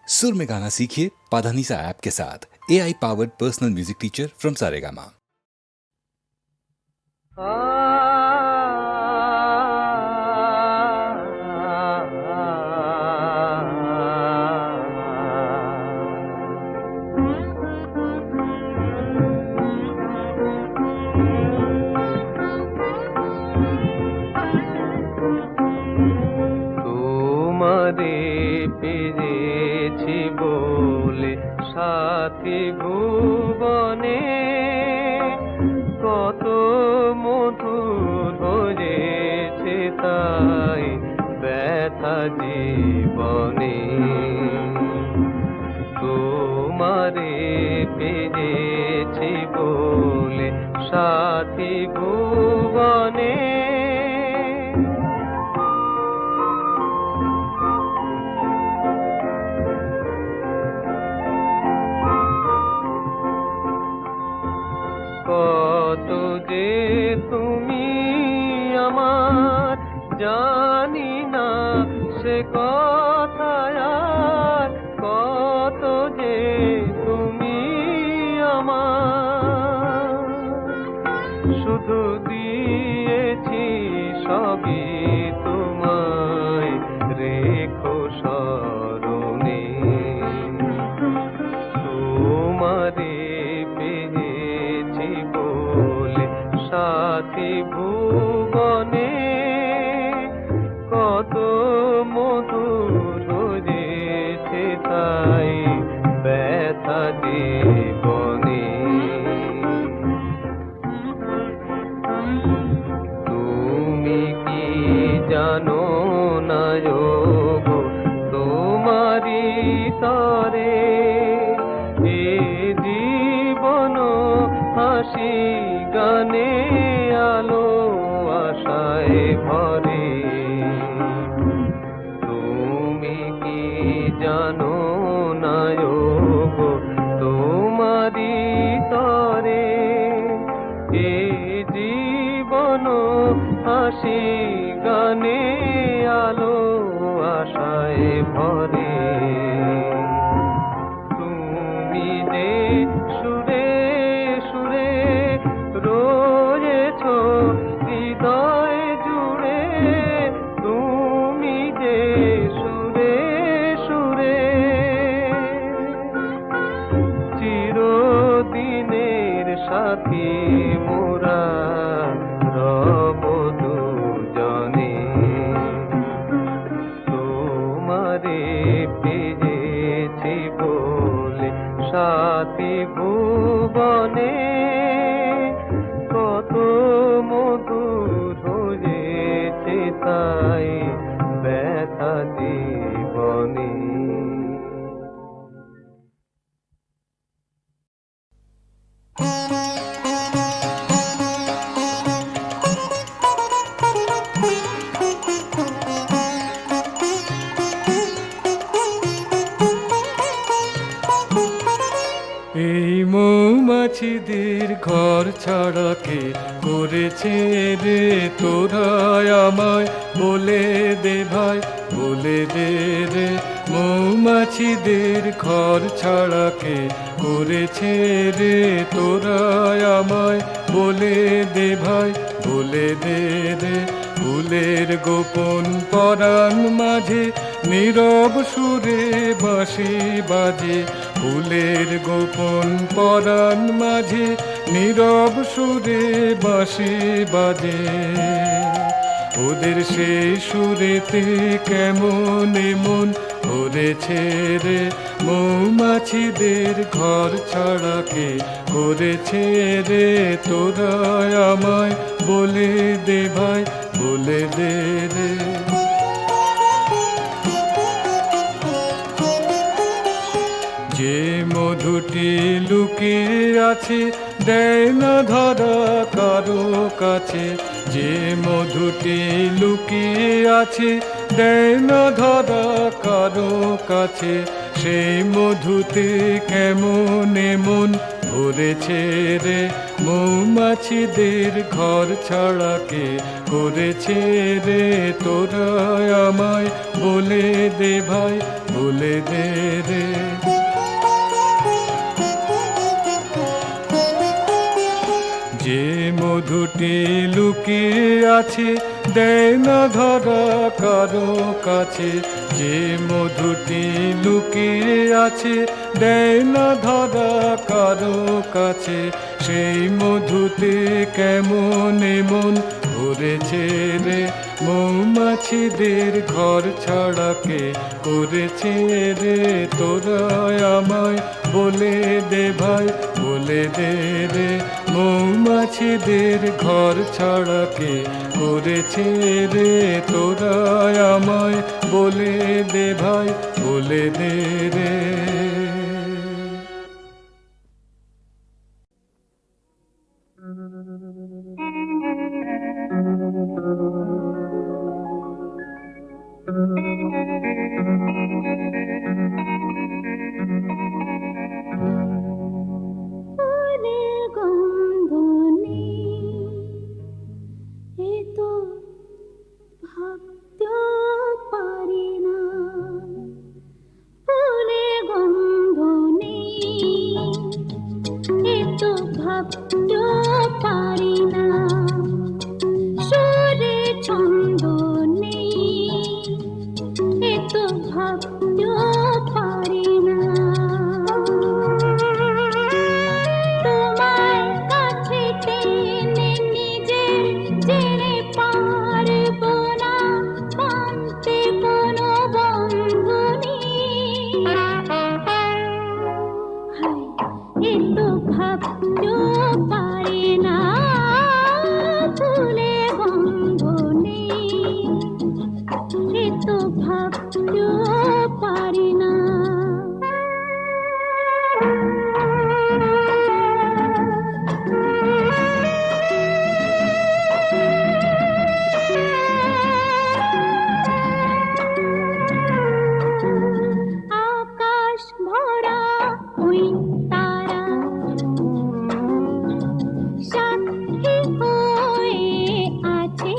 सुर में गाना सीखिए पाधानीसा ऐप के साथ। AI powered personal music teacher from Saregama. পেয়েছি বলে সাথী ভুবনে কত মধুর হয়েছে তাই ব্যথা জীবনে তোমারে পেয়েছি বলে সাথী ভুবনে কত যে তুমি আমার জানি না সে কথা আর কত যে তুমি আমার শুধু দিয়েছি সবই তোমায় রেখো স্মরণে তোমারে সাথী ভুবনে কত মধুর হয়েছে তাই ব্যথা জীবনে তুমি কি জানো না গো তোমারি তরে এ জীবন হাসি গানে আলো আশায় ভরে তুমি কি জানো না গো তোমারি তরে এ জীবন হাসি গানে আলো আশায় ভরে তুমি যে সুরে সুরে রয়েছ হৃদয় জুড়ে তুমি যে সুরে সুরে চিরদিনের সাথী মোরা রব দুজনে তোমারে পেয়েছি বলে সাথী ভুবনে কত মধুর হয়েছে তাই ব্যথা জীবনে এই মৌমাছিদের ঘর ছাড়া কে করেছে রে তোরা আমায় বলে দে ভাই বলে দে রে মৌমাছিদের ঘর ছাড়া কে করেছে রে তোরা আমায় বলে দে ভাই বলে দে রে ফুলের গোপন পরাণ মাঝে নীরব সুরে বাঁশি বাজে ফুলের গোপন পরাণ মাঝে নীরব সুরে বাঁশি বাজে ওদের সেই সুরেতে কেমন এমন করেছে রে মৌমাছিদের ঘর ছাড়া কে করেছে রে তোরা আমায় বলে দে ভাই বলে দে রে যে মধুটি লুকিয়ে আছে দেয় না ধরা কারো কাছে যে মধুটি লুকিয়ে আছে দেয় না ধরা কারো কাছে সেই মধুতে কেমন এমন ভরেছে রে, মৌমাছিদের ঘর ছাড়াকে করেছে রে, তোরা আমায় বলে দে ভাই, বলে দে রে। যে মধুটি লুকিয়ে আছে দেয় না ধরা কারো কাছে, যে মধুটি লুকিয়ে আছে দেয় না ধরা কারো কাছে, সেই মধুতে কেমন এমন ভরেছে রে, মৌমাছিদের ঘর ছাড়াকে করেছে রে, তোরা আমায় বলে দে ভাই, বলে দে রে, মৌমাছিদের ঘর ছাড়াকে করেছে রে, তোরা আমায় বলে দে ভাই, বলে দে রে। ফুলের গন্ধ নেই, এ তো ভাবতেও পারি না। ফুলের গন্ধ নেই, এ তো ভাবতেও পারি না। সুরে ছন্দ নেই, এ তো ভাবতেও পারি না। তোমার কাছে টেনে নিজের জেনে পারবো না, মানতে কোনো বন্ধনী। হায়, এ তো ভাবতেও পারি না। ফুলে গন্ধ নেই, এ তো ভাবতেও পারি না। আকাশ ভরা ওই তারা সাক্ষী হয়ে আছে,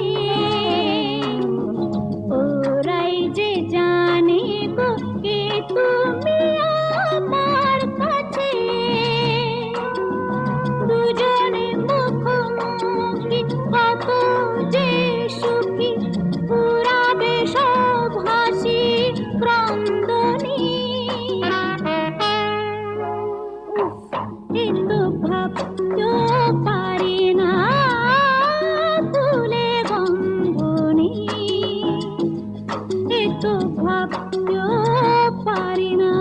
ওরাই যে জানে গো কে তুমি আমার কাছে। দুজনে মুখোমুখি কত যে সুখী, পুরাবে সব হাসি ক্রন্দনী। এ তো ভাবতেও পারি না। ফুলে গন্ধ নেই, এ তো ভাবতেও পারি না।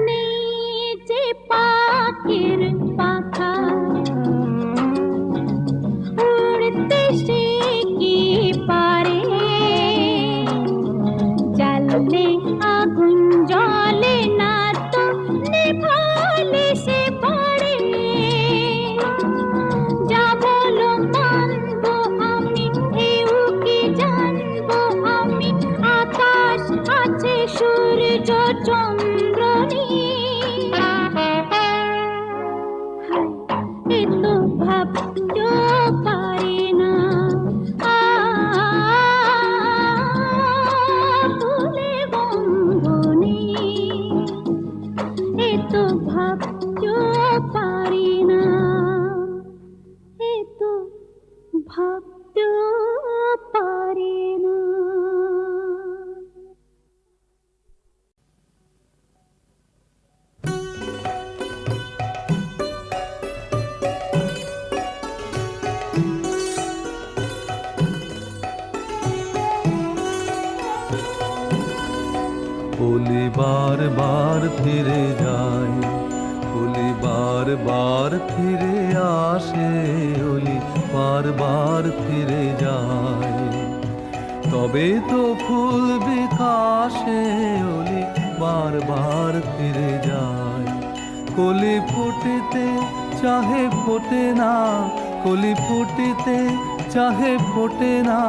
নেই যে পাখির পাখা, উড়তে সে কি পারে। জ্বাললে আগুন জ্বলে না তো নেভালে সে পড়ে। যা বলো মানবো আমি, এও কি জানবো আমি, আকাশ আছে সূর্য চন্দ্র নেই। এ তো ভাবতেও পারি না। ফুলে গন্ধ নেই, এ তো ভাবতেও পারি না। এ তো ভাবতেও পারি না। ফুলি বার বার ফিরে যায়, ফুলি বার বার ফিরে আসে, ওলি বার বার ফিরে যায়। তবে তো ফুল বিকাশে ওলি বার বার ফিরে যায়। কলি ফুটিতে চাহে ফোটে না, কলি ফুটিতে চাহে ফোটে না,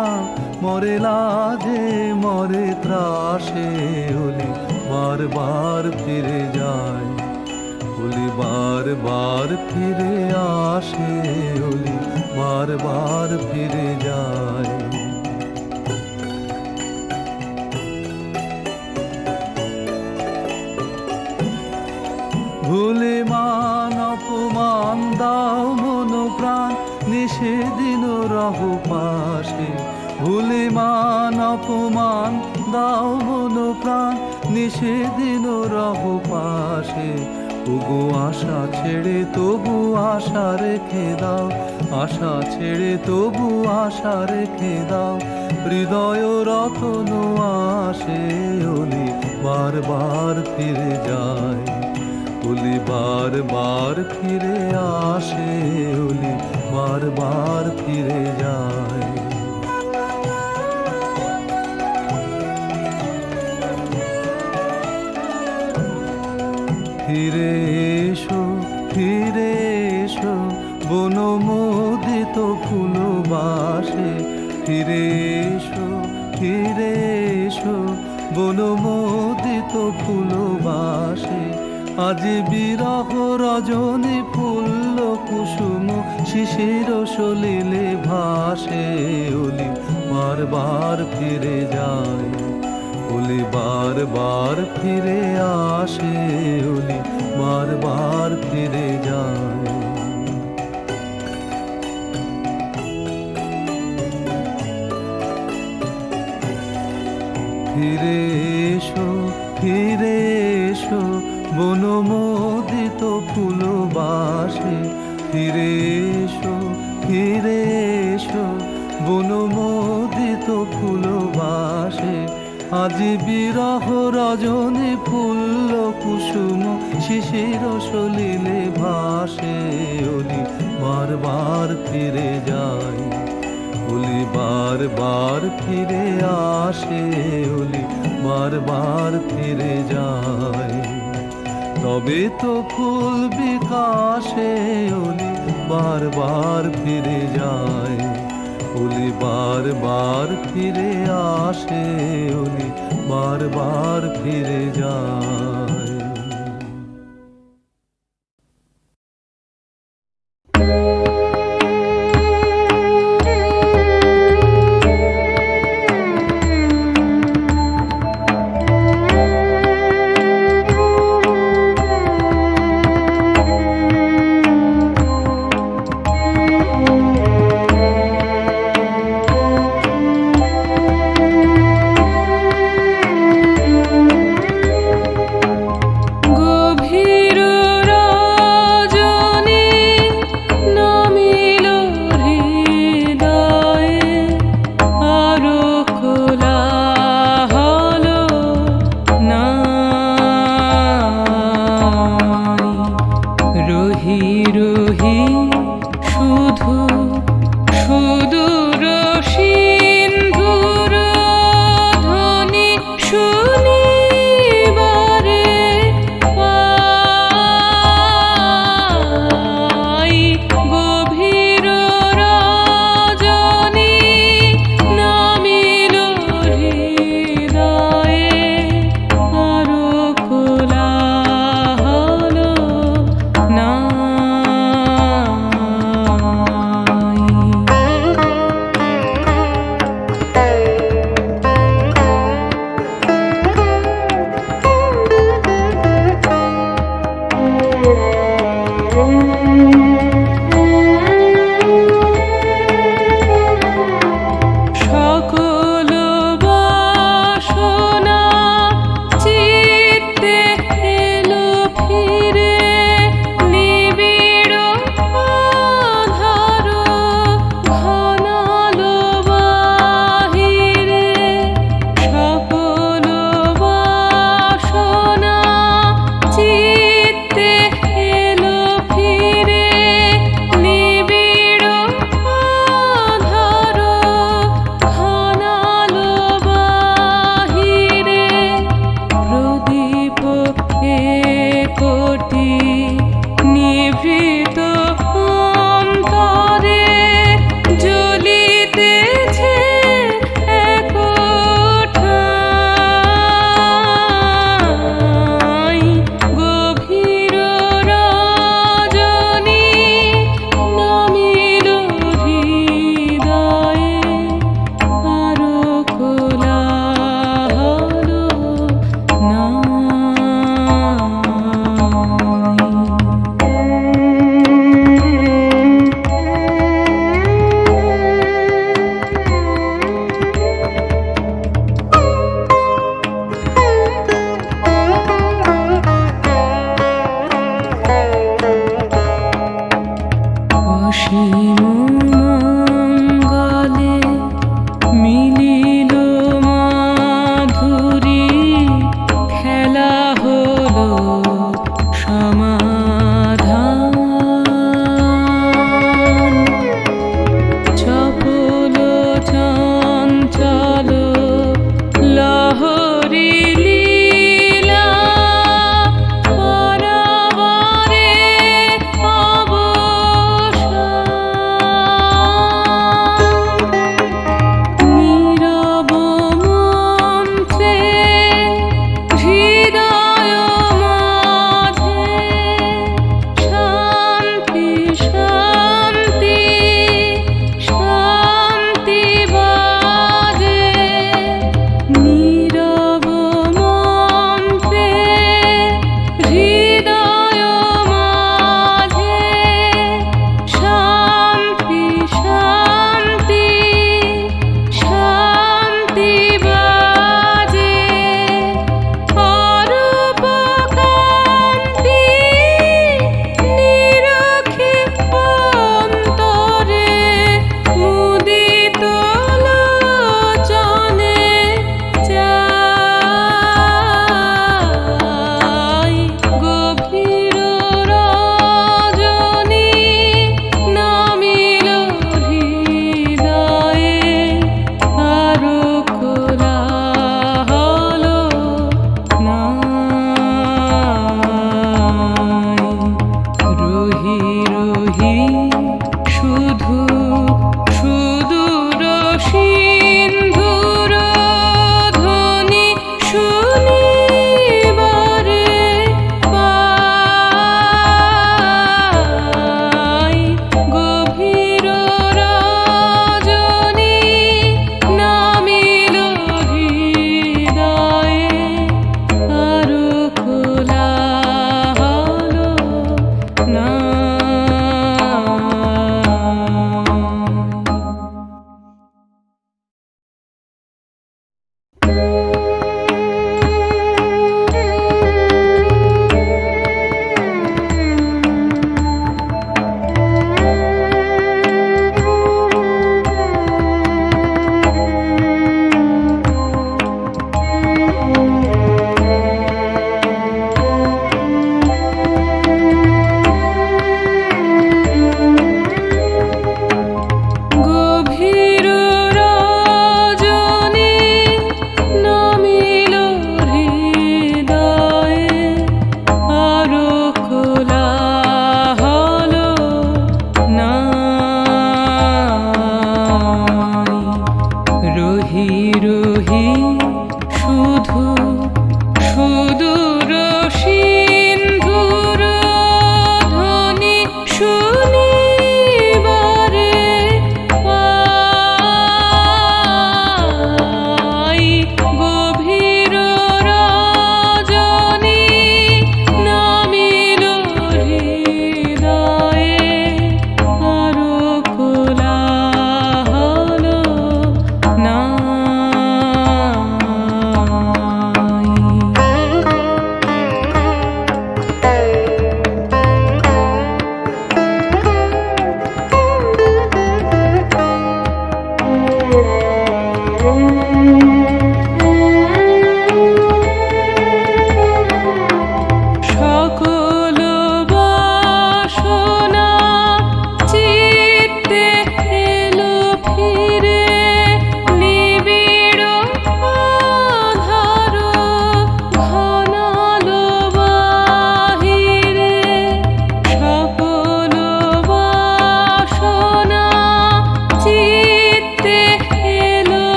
মরে লাজে মরে ত্রাসে ওলি বারবার ফিরে যায়, ওলি বারবার ফিরে আসে, ওলি বারবার ফিরে যায়। ভুলে মান অপমান দাও মন প্রাণ, নিষেদিন রহ পাশে, ভুলে মান অপমান দাও মন প্রাণ, নিষেদিন রহ পাশে। তবু আশা ছেড়ে তবু আশা রেখে দাও, আশা ছেড়ে তবু আশা রেখে দাও, হৃদয় রতন আসে ওলি বারবার ফিরে যায়, ওলি বারবার ফিরে আসে, ওলি বারবার ফিরে যায়। ফিরে এসো ফিরে এসো বনমোদিত ফুলবাসে, ফিরে এসো ফিরে এসো বনমোদিত ফুলবাসে। আজ বিরহ রজনী ফুল্ল কুসুম শিশির সলিলে ভাসে, ওলি বারবার ফিরে যায়, ওলি বারবার ফিরে আসে, ওলি বারবার ফিরে যায়। ফিরে এসো ফিরে এসো বনমোদিত ফুলবাসে, ফিরে এসো ফিরে এসো বনমোদিত ফুলবাসে। আজ বিরহ রজনী ফুল্ল কুসুম শিশির সলিলে ভাসে, ওলি বারবার ফিরে যায়, ওলি বারবার ফিরে আসে, ওলি বারবার ফিরে যায়। তবে তো ফুল বিকাশে ওলি বারবার ফিরে যায়, ওলি বারবার ফিরে আসে, ওলি বারবার ফিরে যায়। কোটি হৃদ অন্তরে জ্বলিতেছে এক ঠাই। গভীর রজনী নামিল হৃদয়ে, আরো কোলাহল নাই। অসীম মঙ্গলে মিলিল মাধুরী, খেলা হলো সমাধান। চপল চঞ্চল লহরী লীলা, পরাবারে অবসান। নীরব মন্ত্রে হৃদয় মাঝে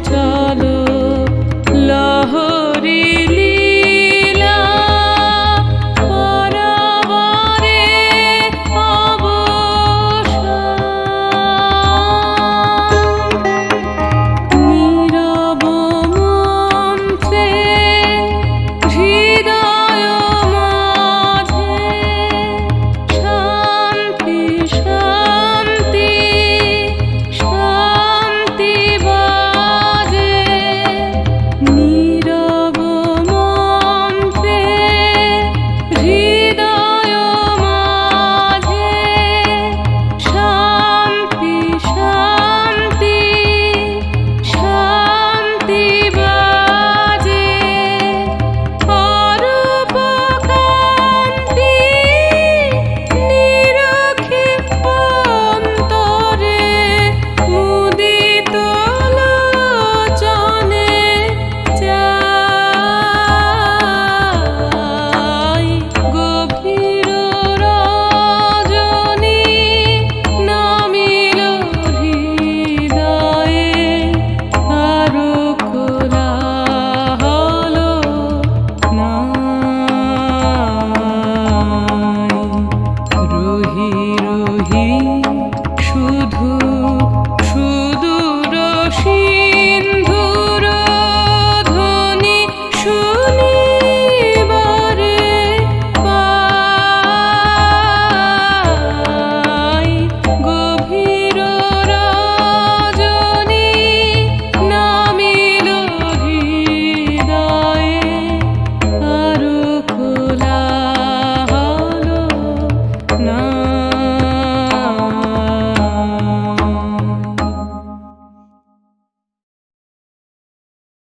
চলো